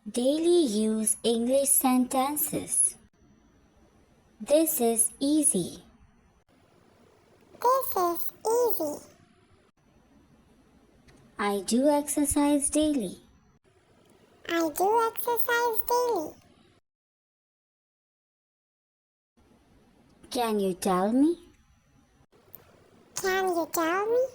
Daily use English sentences. This is easy. This is easy. I do exercise daily. I do exercise daily. Can you tell me? Can you tell me?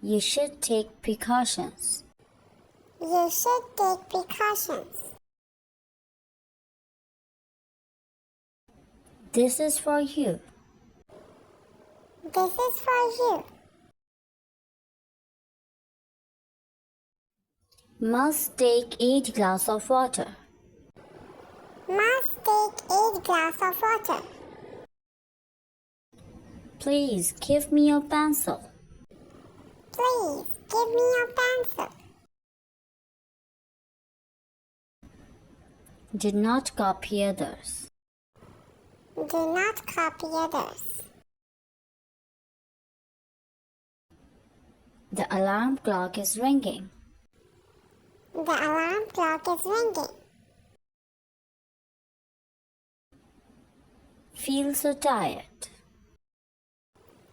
You should take precautions. You should take precautions. This is for you. This is for you. Must take 8 glass of water. Must take 8 glass of water. Please give me your pencil. Please give me your pencil. Do not copy others. Do not copy others. The alarm clock is ringing. The alarm clock is ringing. Feel so tired.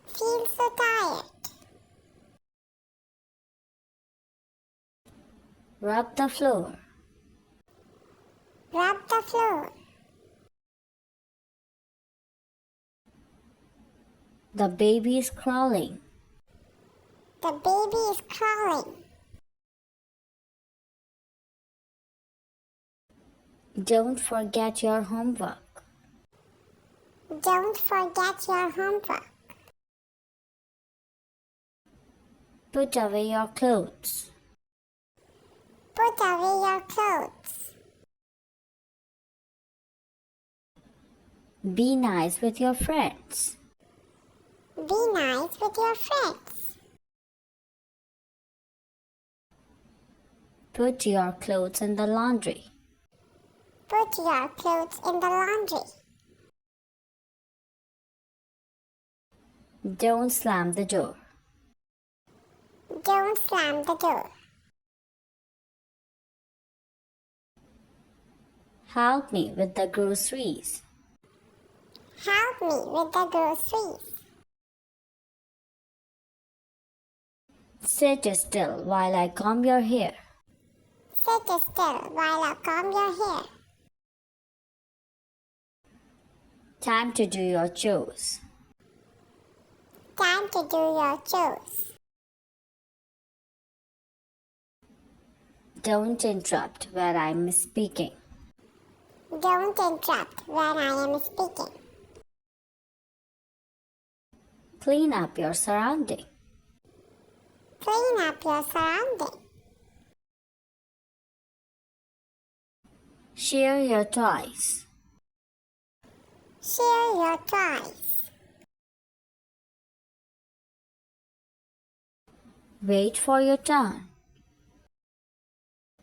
Feel so tired. Rub the floor. Rub the floor. The baby is crawling. The baby is crawling. Don't forget your homework. Don't forget your homework. Put away your clothes. Put away your clothes. Be nice with your friends. Be nice with your friends. Put your clothes in the laundry. Put your clothes in the laundry. Don't slam the door. Don't slam the door. Help me with the groceries. Help me with the groceries. Sit still while I comb your hair. Sit still while I comb your hair. Time to do your chores. Time to do your chores. Don't interrupt when I'm speaking. Don't interrupt when I am speaking. Clean up your surrounding. Clean up your surrounding. Share your toys. Share your toys. Wait for your turn.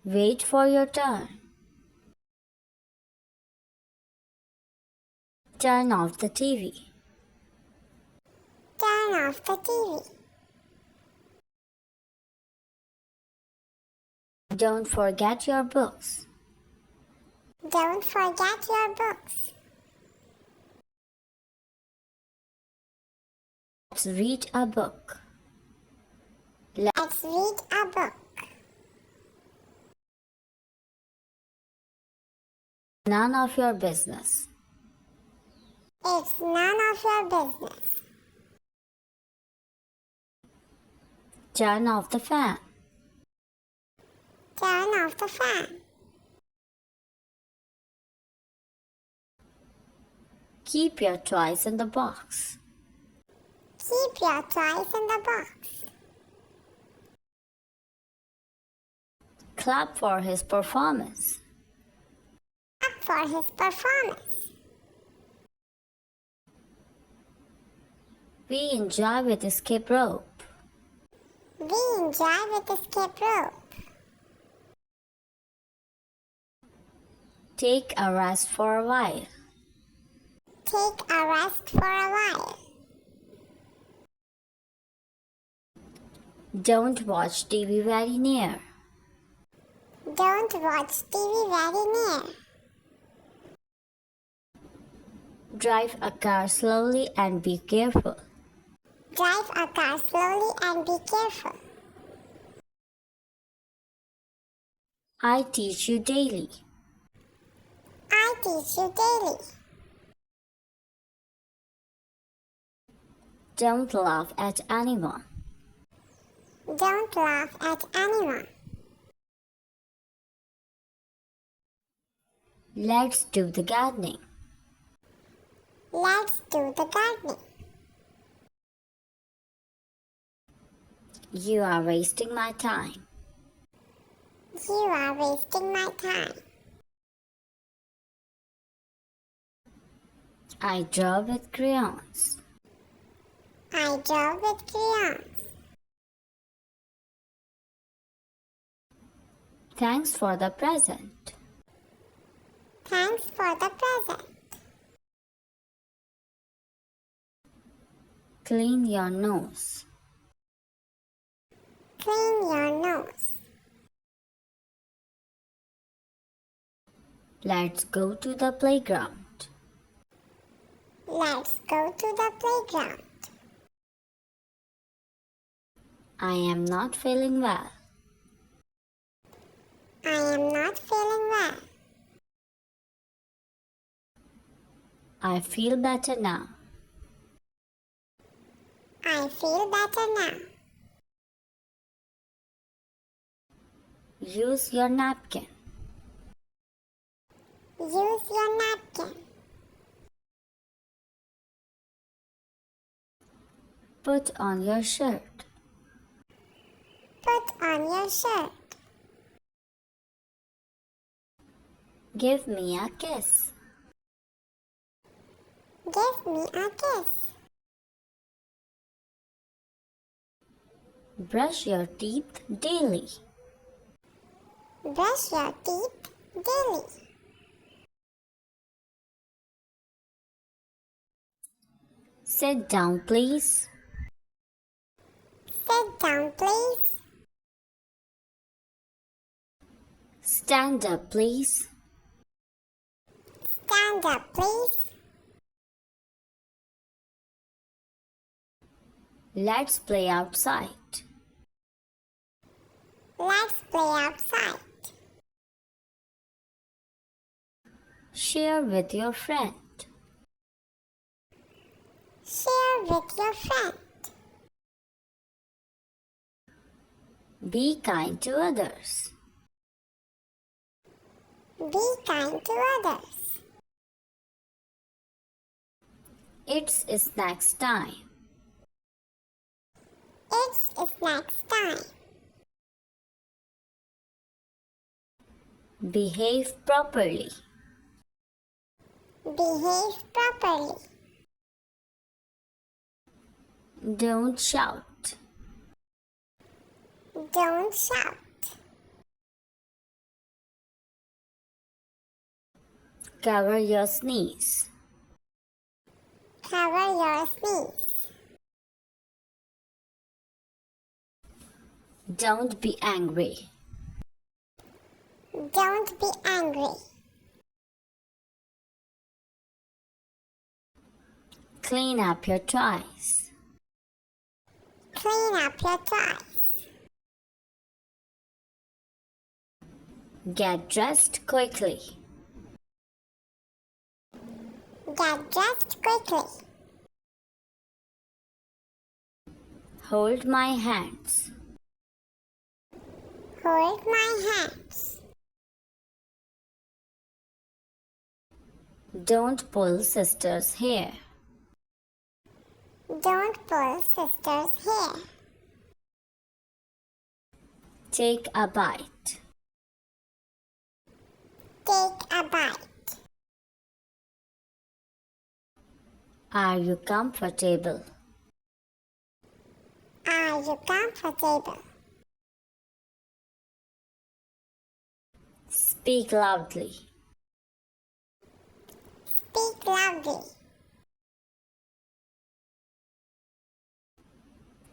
Wait for your turn. Turn off the TV. Turn off the TV. Don't forget your books. Don't forget your books. Let's read a book. Let's read a book. None of your business. It's none of your business. Turn off the fan. Turn off the fan. Keep your toys in the box. Keep your toys in the box. Clap for his performance. Clap for his performance. We enjoy with escape rope. We enjoy with escape rope. Take a rest for a while. Take a rest for a while. Don't watch TV very near. Don't watch TV very near. Drive a car slowly and be careful. Drive a car slowly and be careful. I teach you daily. I teach you daily. Don't laugh at anyone. Don't laugh at anyone. Let's do the gardening. Let's do the gardening. You are wasting my time. You are wasting my time. I draw with crayons. I draw with crayons. Thanks for the present. Thanks for the present. Clean your nose. Clean your nose. Let's go to the playground. Let's go to the playground. I am not feeling well. I am not feeling well. I feel better now. I feel better now. Use your napkin. Use your napkin. Put on your shirt. Put on your shirt. Give me a kiss. Give me a kiss. Brush your teeth daily. Brush your teeth daily. Sit down, please. Sit down, please. Stand up, please. Stand up, please. Let's play outside. Let's play outside. Share with your friend. Share with your friend. Be kind to others. Be kind to others. It's snacks time. It's snacks time. Behave properly. Behave properly. Don't shout. Don't shout. Cover your sneeze. Cover your sneeze. Don't be angry. Don't be angry. Clean up your toys. Clean up your toys. Get dressed quickly. Get dressed quickly. Hold my hands. Hold my hands. Don't pull sister's hair. Don't pull sister's hair. Take a bite. Take a bite. Are you comfortable? Are you comfortable? Speak loudly. Speak loudly.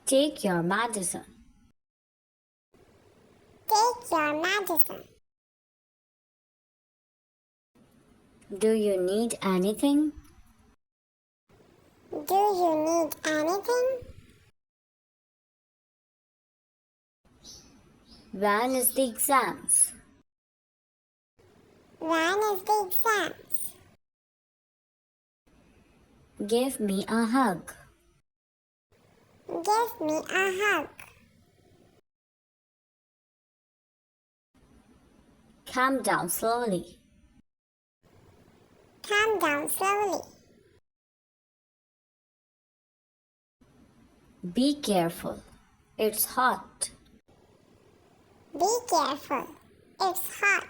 Take your medicine. Take your medicine. Do you need anything? Do you need anything? When is the exams? When is the exams? Give me a hug. Give me a hug. Calm down slowly. Calm down slowly. Be careful. It's hot. Be careful. It's hot.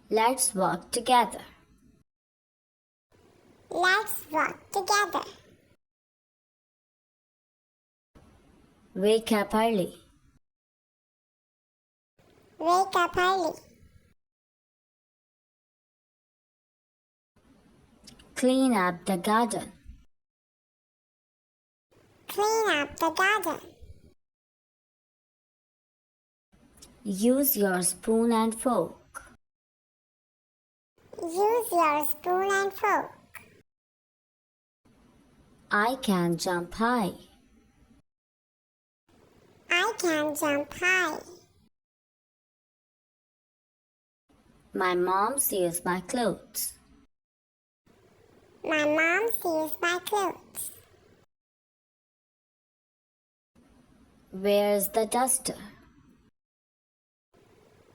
Let's walk together. Let's walk together. Wake up early. Wake up early. Clean up the garden. Clean up the garden. Use your spoon and fork. Use your spoon and fork. I can jump high. I can jump high. My mom sees my clothes. My mom sees my clothes. Where's the duster?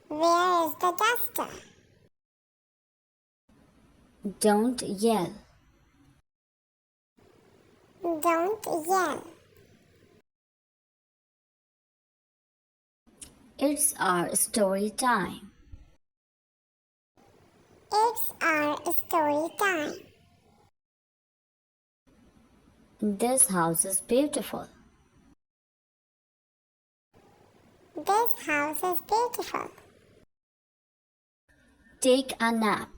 Where is the duster? Don't yell. Don't yell. It's our story time. It's our story time. This house is beautiful. This house is beautiful. Take a nap.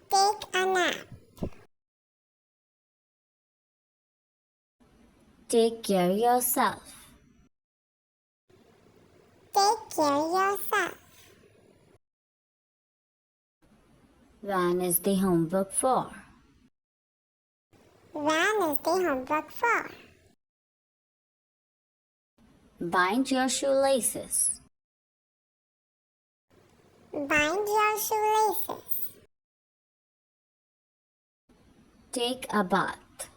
Take a nap. Take care of yourself. Take care of yourself. When is the homework for? When is the homework for? Bind your shoelaces. Bind your shoelaces. Take a bath.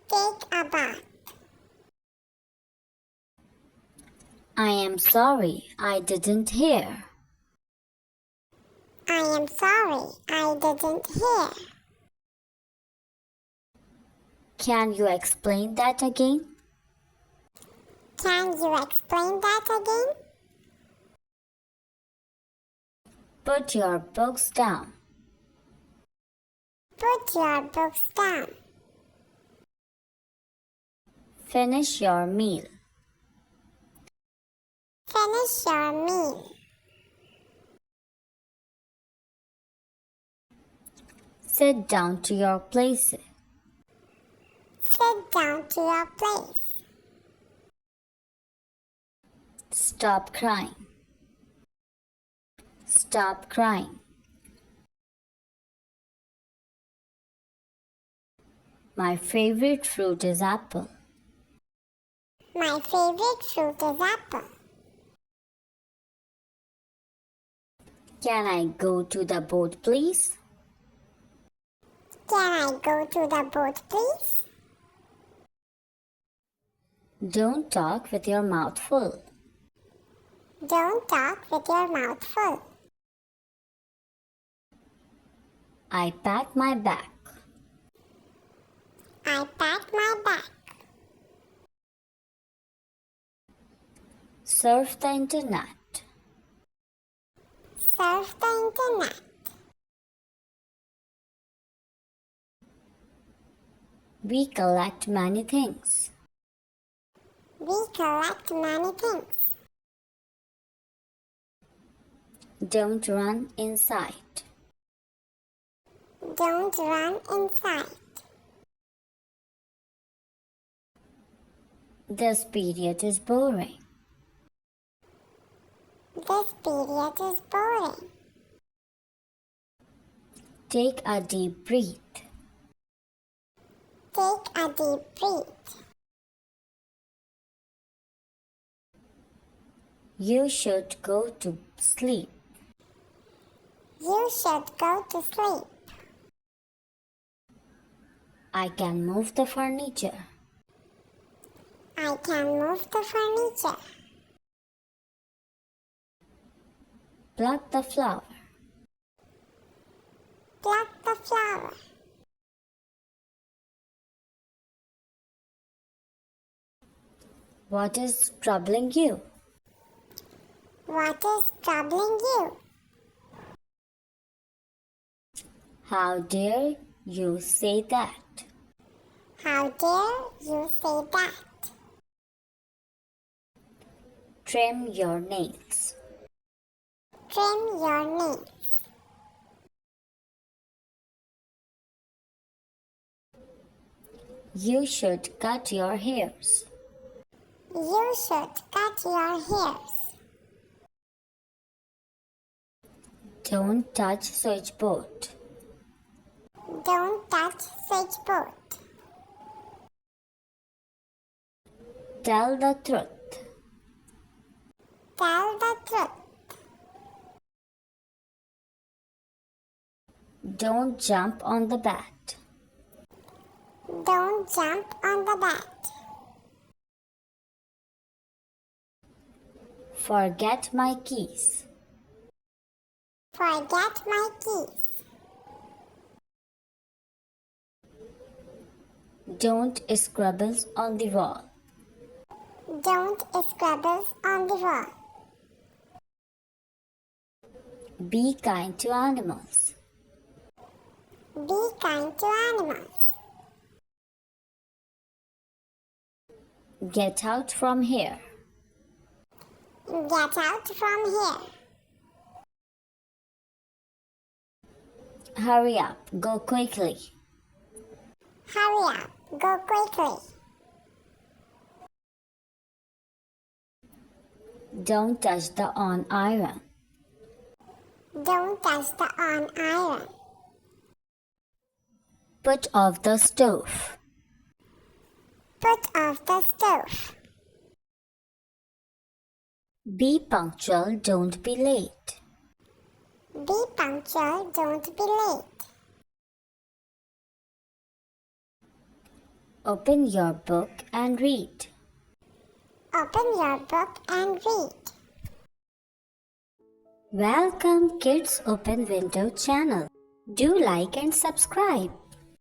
Take a bath. I am sorry, I didn't hear. I am sorry, I didn't hear. Can you explain that again? Can you explain that again? Put your books down. Put your books down. Finish your meal. Finish your meal. Sit down to your places. Sit down to your place. Stop crying. Stop crying. My favorite fruit is apple. My favorite fruit is apple. Can I go to the boat, please? Can I go to the boat, please? Don't talk with your mouth full. Don't talk with your mouth full. I pack my bag. I packed my bag. Surf the internet. Surf the internet. We collect many things. We collect many things. Don't run inside. Don't run inside. This period is boring. This period is boring. Take a deep breath. Take a deep breath. You should go to sleep. You should go to sleep. I can move the furniture. I can move the furniture. Pluck the flower. Pluck the flower. What is troubling you? What is troubling you? How dare you say that? How dare you say that? Trim your nails. Trim your nails. You should cut your hairs. You should cut your hairs. Don't touch switchboard. Don't touch switchboard. Tell the truth. Tell the truth. Don't jump on the bat. Don't jump on the bat. Forget my keys. Forget my keys. Don't scribble on the wall. Don't scribble on the wall. Be kind to animals. Be kind to animals. Get out from here. Get out from here. Hurry up. Go quickly. Hurry up. Go quickly. Don't touch the on iron. Don't touch the on iron. Put off the stove. Put off the stove. Be punctual. Don't be late. Be punctual. Don't be late. Open your book and read. Open your book and read. Welcome Kids Open Window channel. Do like and subscribe.